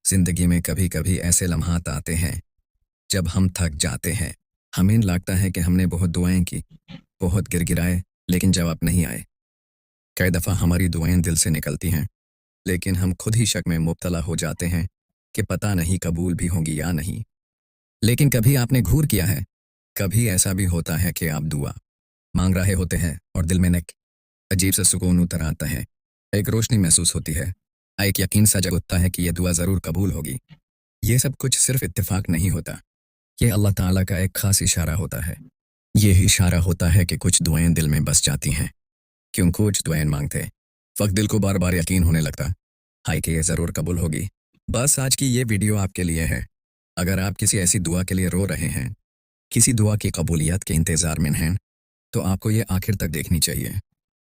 जिंदगी में कभी कभी ऐसे लम्हात आते हैं जब हम थक जाते हैं। हमें लगता है कि हमने बहुत दुआएं की, बहुत गिड़गिड़ाए, लेकिन जवाब नहीं आए। कई दफ़ा हमारी दुआएं दिल से निकलती हैं, लेकिन हम खुद ही शक में मुब्तला हो जाते हैं कि पता नहीं कबूल भी होंगी या नहीं। लेकिन कभी आपने घूर किया है, कभी ऐसा भी होता है कि आप दुआ मांग रहे होते हैं और दिल में एक अजीब सा सुकून उतर आता है, एक रोशनी महसूस होती है, एक यकीन सा जगता है कि यह दुआ ज़रूर कबूल होगी। ये सब कुछ सिर्फ इत्तेफाक नहीं होता, ये अल्लाह ताला का एक खास इशारा होता है। ये इशारा होता है कि कुछ दुआएं दिल में बस जाती हैं। क्यों कुछ दुआएं मांगते वक्त दिल को बार बार यकीन होने लगता हाय कि ये ज़रूर कबूल होगी। बस आज की ये वीडियो आपके लिए है। अगर आप किसी ऐसी दुआ के लिए रो रहे हैं, किसी दुआ की कबूलियत के इंतज़ार में हैं, तो आपको ये आखिर तक देखनी चाहिए,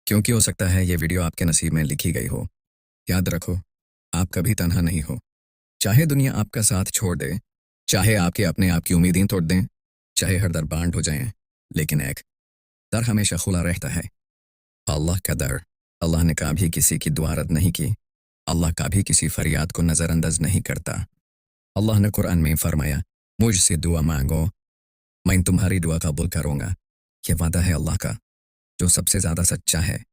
क्योंकि हो सकता है ये वीडियो आपके नसीब में लिखी गई हो। याद रखो, आप कभी तन्हा नहीं हो। चाहे दुनिया आपका साथ छोड़ दे, चाहे आपके अपने आप की उम्मीदें तोड़ दें, चाहे हर दर बांट हो जाएं, लेकिन एक दर हमेशा खुला रहता है, अल्लाह का दर। अल्लाह ने कभी किसी की दुआ रद्द नहीं की। अल्लाह कभी किसी फरियाद को नज़रअंदाज नहीं करता। अल्लाह ने कुरान में फरमाया, मुझसे दुआ मांगो, मैं तुम्हारी दुआ कबूल करूँगा। यह वादा है अल्लाह का, जो सबसे ज़्यादा सच्चा है,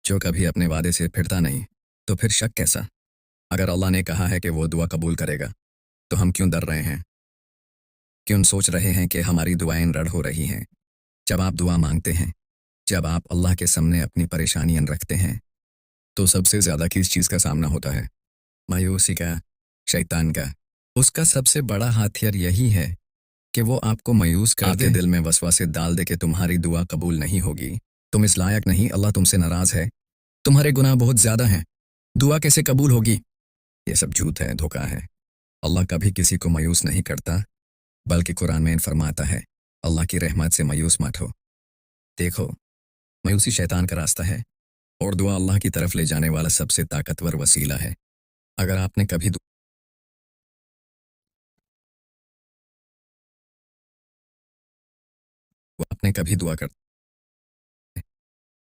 जो कभी अपने वादे से फिरता नहीं। तो फिर शक कैसा? अगर अल्लाह ने कहा है कि वो दुआ कबूल करेगा, तो हम क्यों डर रहे हैं? क्यों सोच रहे हैं कि हमारी दुआएं रद्द हो रही हैं? जब आप दुआ मांगते हैं, जब आप अल्लाह के सामने अपनी परेशानियां रखते हैं, तो सबसे ज़्यादा किस चीज़ का सामना होता है? मायूसी का, शैतान का। उसका सबसे बड़ा हथियार यही है कि वो आपको मायूस कर दे, दिल में वसवासे डाल दे कि तुम्हारी दुआ कबूल नहीं होगी, तुम इस लायक नहीं, अल्लाह तुमसे नाराज़ है, तुम्हारे गुनाह बहुत ज़्यादा हैं, दुआ कैसे कबूल होगी। ये सब झूठ है, धोखा है। अल्लाह कभी किसी को मायूस नहीं करता, बल्कि कुरान में फरमाता है, अल्लाह की रहमत से मायूस मत हो। देखो, मायूसी शैतान का रास्ता है और दुआ अल्लाह की तरफ ले जाने वाला सबसे ताकतवर वसीला है। अगर आपने कभी आपने कभी दुआ कर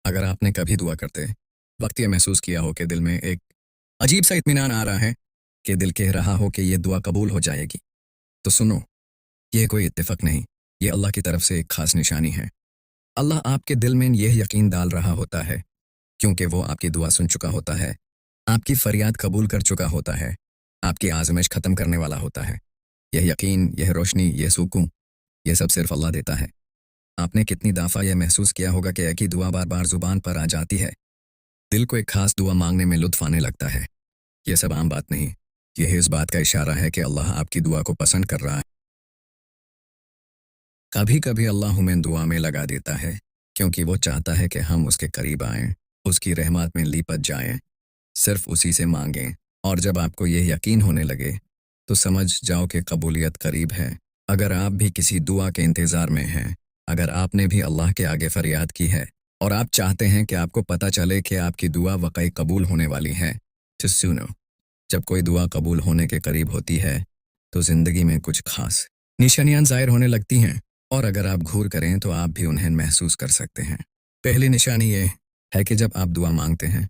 अगर आपने कभी दुआ करते वक्त ये महसूस किया हो कि दिल में एक अजीब सा इत्मीनान आ रहा है, कि दिल कह रहा हो कि ये दुआ कबूल हो जाएगी, तो सुनो, ये कोई इत्तेफाक नहीं, ये अल्लाह की तरफ से एक खास निशानी है। अल्लाह आपके दिल में यह यकीन डाल रहा होता है, क्योंकि वो आपकी दुआ सुन चुका होता है, आपकी फरियाद कबूल कर चुका होता है, आपकी आजमाइश ख़त्म करने वाला होता है। यह यकीन, यह रोशनी, यह सुकून, यह सब सिर्फ अल्लाह देता है। आपने कितनी दफ़ा यह महसूस किया होगा कि एक ही दुआ बार बार ज़ुबान पर आ जाती है, दिल को एक खास दुआ मांगने में लुत्फ़ आने लगता है। यह सब आम बात नहीं, यह इस बात का इशारा है कि अल्लाह आपकी दुआ को पसंद कर रहा है। कभी कभी अल्लाह हमें दुआ में लगा देता है, क्योंकि वो चाहता है कि हम उसके करीब आएं, उसकी रहमत में लिपट जाएं, सिर्फ उसी से मांगें। और जब आपको यह यकीन होने लगे, तो समझ जाओ कि कबूलियत करीब है। अगर आप भी किसी दुआ के इंतज़ार में हैं, अगर आपने भी अल्लाह के आगे फरियाद की है और आप चाहते हैं कि आपको पता चले कि आपकी दुआ वाकई कबूल होने वाली है, तो सुनो, जब कोई दुआ कबूल होने के करीब होती है, तो ज़िंदगी में कुछ खास निशानियां ज़ाहिर होने लगती हैं, और अगर आप घूर करें तो आप भी उन्हें महसूस कर सकते हैं। पहली निशानी ये है कि जब आप दुआ मांगते हैं,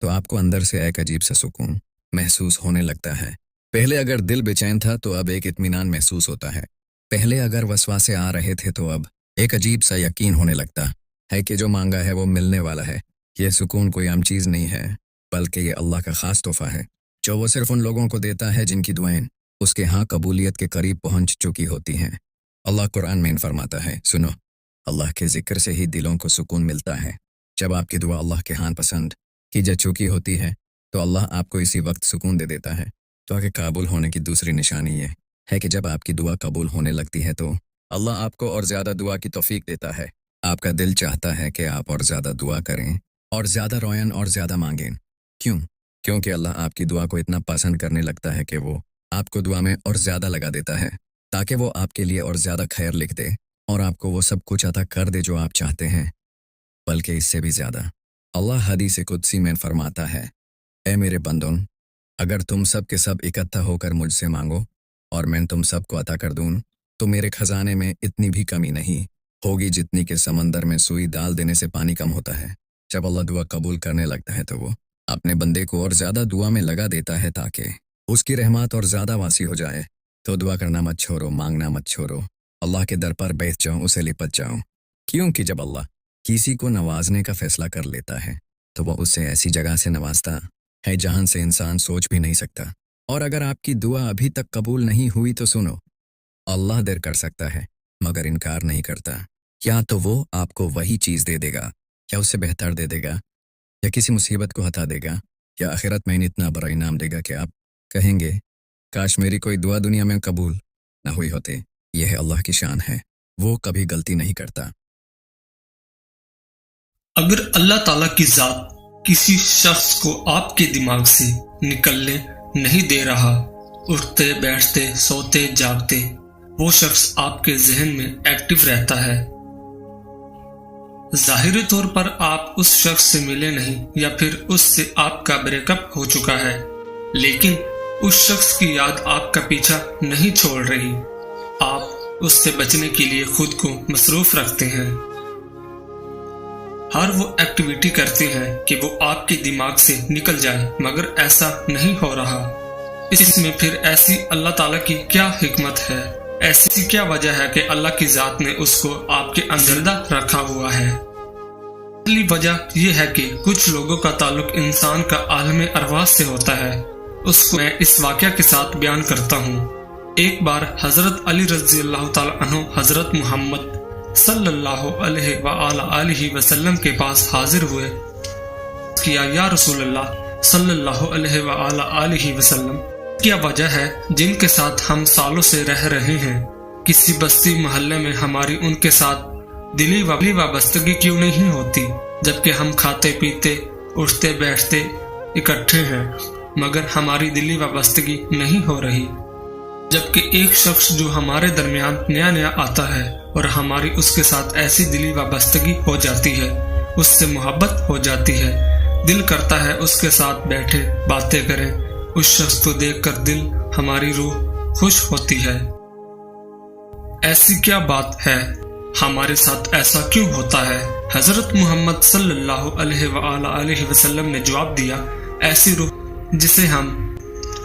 तो आपको अंदर से एक अजीब सा सुकून महसूस होने लगता है। पहले अगर दिल बेचैन था, तो अब एक इत्मीनान महसूस होता है। पहले अगर वसवासे आ रहे थे, तो अब एक अजीब सा यकीन होने लगता है कि जो मांगा है वो मिलने वाला है। यह सुकून कोई आम चीज़ नहीं है, बल्कि ये अल्लाह का ख़ास तोहफ़ा है, जो वो सिर्फ उन लोगों को देता है जिनकी दुआएं उसके यहाँ कबूलियत के करीब पहुँच चुकी होती हैं। अल्लाह कुरान में फरमाता है, सुनो, अल्लाह के ज़िक्र से ही दिलों को सुकून मिलता है। जब आपकी दुआ अल्लाह के यहाँ पसंद की जा चुकी होती है, तो अल्लाह आपको इसी वक्त सुकून दे देता है। तो आगे काबुल होने की दूसरी निशानी ये है कि जब आपकी दुआ कबूल होने लगती है, तो अल्लाह आपको और ज़्यादा दुआ की तौफीक देता है। आपका दिल चाहता है कि आप और ज़्यादा दुआ करें, और ज़्यादा रोएं और ज़्यादा मांगें। क्यों? क्योंकि अल्लाह आपकी दुआ को इतना पसंद करने लगता है कि वो आपको दुआ में और ज़्यादा लगा देता है, ताकि वो आपके लिए और ज़्यादा खैर लिख दे और आपको वो सब कुछ अता कर दे जो आप चाहते हैं, बल्कि इससे भी ज़्यादा। अल्लाह हदीस कुदसी में फरमाता है, ए मेरे बंदों, अगर तुम सब के सब इकट्ठा होकर मुझसे मांगो और मैं तुम सबको अता कर दूँ, तो मेरे खजाने में इतनी भी कमी नहीं होगी जितनी कि समंदर में सुई डाल देने से पानी कम होता है। जब अल्लाह दुआ कबूल करने लगता है, तो वो अपने बंदे को और ज़्यादा दुआ में लगा देता है, ताकि اس کی رحمت اور زیادہ واسع ہو جائے تو دعا کرنا مت چھوڑو، مانگنا مت چھوڑو، اللہ کے در پر بیٹھ جاؤ، اسے لپٹ جاؤ، کیونکہ جب اللہ کسی کو نوازنے کا فیصلہ کر لیتا ہے تو وہ اسے ایسی جگہ سے نوازتا ہے جہاں سے انسان سوچ بھی نہیں سکتا۔ اور اگر آپ کی دعا ابھی تک قبول نہیں ہوئی تو سنو، اللہ دیر کر سکتا ہے مگر انکار نہیں کرتا۔ یا تو وہ آپ کو وہی چیز دے دے گا، یا اس سے بہتر دے دے گا، یا کسی مصیبت کو ہٹا دے گا، یا آخرت میں اتنا بڑا انعام دے گا کہ آپ کہیں گے کاش میری کوئی دعا دنیا میں قبول نہ ہوئی ہوتی۔ یہ ہے اللہ کی شان ہے، وہ کبھی غلطی نہیں کرتا۔ اگر اللہ تعالیٰ کی ذات کسی شخص کو آپ کے دماغ سے نکلنے نہیں دے رہا، اٹھتے بیٹھتے سوتے جاگتے وہ شخص آپ کے ذہن میں ایکٹیو رہتا ہے، ظاہری طور پر آپ اس شخص سے ملے نہیں یا پھر اس سے آپ کا بریک اپ ہو چکا ہے، لیکن اس شخص کی یاد آپ کا پیچھا نہیں چھوڑ رہی، آپ اس سے بچنے کے لیے خود کو مصروف رکھتے ہیں، ہر وہ ایکٹیویٹی کرتے ہیں کہ وہ آپ کے دماغ سے نکل جائے، مگر ایسا نہیں ہو رہا۔ اس میں پھر ایسی اللہ تعالیٰ کی کیا حکمت ہے؟ ایسی کیا وجہ ہے کہ اللہ کی ذات نے اس کو آپ کے اندر زندہ رکھا ہوا ہے؟ پہلی وجہ یہ ہے کہ کچھ لوگوں کا تعلق انسان کا عالم ارواح سے ہوتا ہے، اس کو میں اس واقعہ کے ساتھ بیان کرتا ہوں۔ ایک بار حضرت علی رضی اللہ تعالیٰ عنہ حضرت محمد صلی اللہ علیہ وآلہ وسلم کے پاس حاضر ہوئے، کیا یا رسول اللہ صلی اللہ علیہ وآلہ وسلم، کیا وجہ ہے جن کے ساتھ ہم سالوں سے رہ رہے ہیں، کسی بستی محلے میں ہماری ان کے ساتھ دلی وابستگی کیوں نہیں ہوتی، جبکہ ہم کھاتے پیتے اٹھتے بیٹھتے اکٹھے ہیں، مگر ہماری دلی وابستگی نہیں ہو رہی؟ جبکہ ایک شخص جو ہمارے درمیان نیا نیا آتا ہے اور ہماری اس کے ساتھ ایسی دلی وابستگی ہو جاتی ہے، اس سے محبت ہو جاتی ہے، دل کرتا ہے اس کے ساتھ بیٹھے باتیں کریں، اس شخص کو دیکھ کر دل ہماری روح خوش ہوتی ہے۔ ایسی کیا بات ہے؟ ہمارے ساتھ ایسا کیوں ہوتا ہے؟ حضرت محمد صلی اللہ علیہ وآلہ وسلم نے جواب دیا، ایسی روح جسے ہم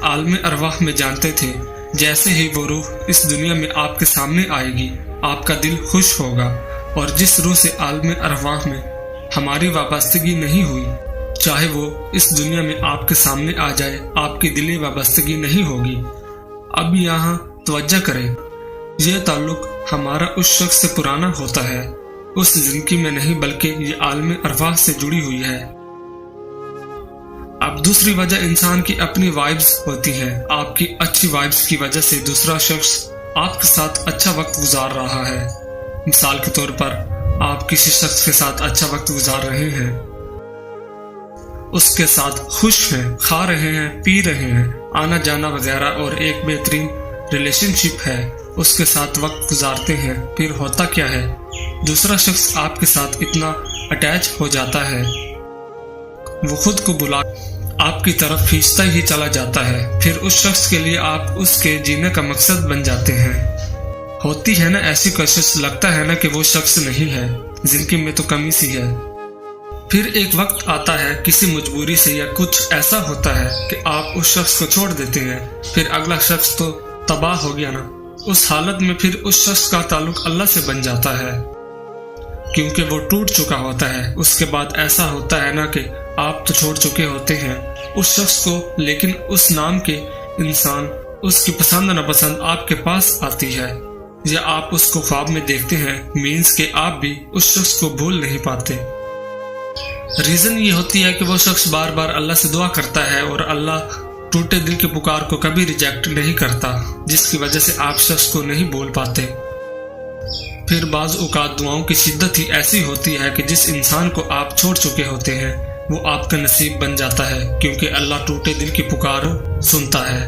عالم ارواح میں جانتے تھے، جیسے ہی وہ روح اس دنیا میں آپ کے سامنے آئے گی آپ کا دل خوش ہوگا، اور جس روح سے عالم ارواح میں ہماری وابستگی نہیں ہوئی، چاہے وہ اس دنیا میں آپ کے سامنے آ جائے آپ کی دلی وابستگی نہیں ہوگی۔ اب یہاں توجہ کریں، یہ تعلق ہمارا اس شخص سے پرانا ہوتا ہے، اس زندگی میں نہیں بلکہ یہ عالم ارواح سے جڑی ہوئی ہے۔ اب دوسری وجہ انسان کی اپنی وائبز ہوتی ہیں، آپ کی اچھی وائبز کی وجہ سے دوسرا شخص آپ کے ساتھ اچھا وقت گزار رہا ہے۔ مثال کے طور پر آپ کسی شخص کے ساتھ اچھا وقت گزار رہے ہیں، اس کے ساتھ خوش ہیں، کھا رہے ہیں، پی رہے ہیں، آنا جانا وغیرہ، اور ایک بہترین ریلیشن شپ ہے، اس کے ساتھ وقت گزارتے ہیں، پھر ہوتا کیا ہے؟ دوسرا شخص آپ کے ساتھ اتنا اٹیچ ہو جاتا ہے، وہ خود کو بلا آپ کی طرف کھینچتا ہی چلا جاتا ہے، پھر اس شخص کے لیے آپ اس کے جینے کا مقصد بن جاتے ہیں۔ ہوتی ہے نا ایسی کوشش، لگتا ہے نا کہ وہ شخص نہیں ہے، زندگی میں تو کمی سی ہے۔ پھر ایک وقت آتا ہے کسی مجبوری سے یا کچھ ایسا ہوتا ہے کہ آپ اس شخص کو چھوڑ دیتے ہیں، پھر اگلا شخص تو تباہ ہو گیا نا، اس حالت میں پھر اس شخص کا تعلق اللہ سے بن جاتا ہے، کیونکہ وہ ٹوٹ چکا ہوتا ہے۔ اس کے بعد ایسا ہوتا ہے نا کہ آپ تو چھوڑ چکے ہوتے ہیں اس شخص کو، لیکن اس نام کے انسان، اس کی پسند ناپسند آپ کے پاس آتی ہے، یا آپ اس کو خواب میں دیکھتے ہیں، مینس کہ آپ بھی اس شخص کو بھول نہیں پاتے۔ ریزن یہ ہوتی ہے کہ وہ شخص بار بار اللہ سے دعا کرتا ہے اور اللہ ٹوٹے دل کی پکار کو کبھی ریجیکٹ نہیں کرتا، جس کی وجہ سے آپ شخص کو نہیں بول پاتے۔ پھر بعض اوقات دعاؤں کی شدت ہی ایسی ہوتی ہے کہ جس انسان کو آپ چھوڑ چکے ہوتے ہیں وہ آپ کا نصیب بن جاتا ہے، کیونکہ اللہ ٹوٹے دل کی پکار سنتا ہے۔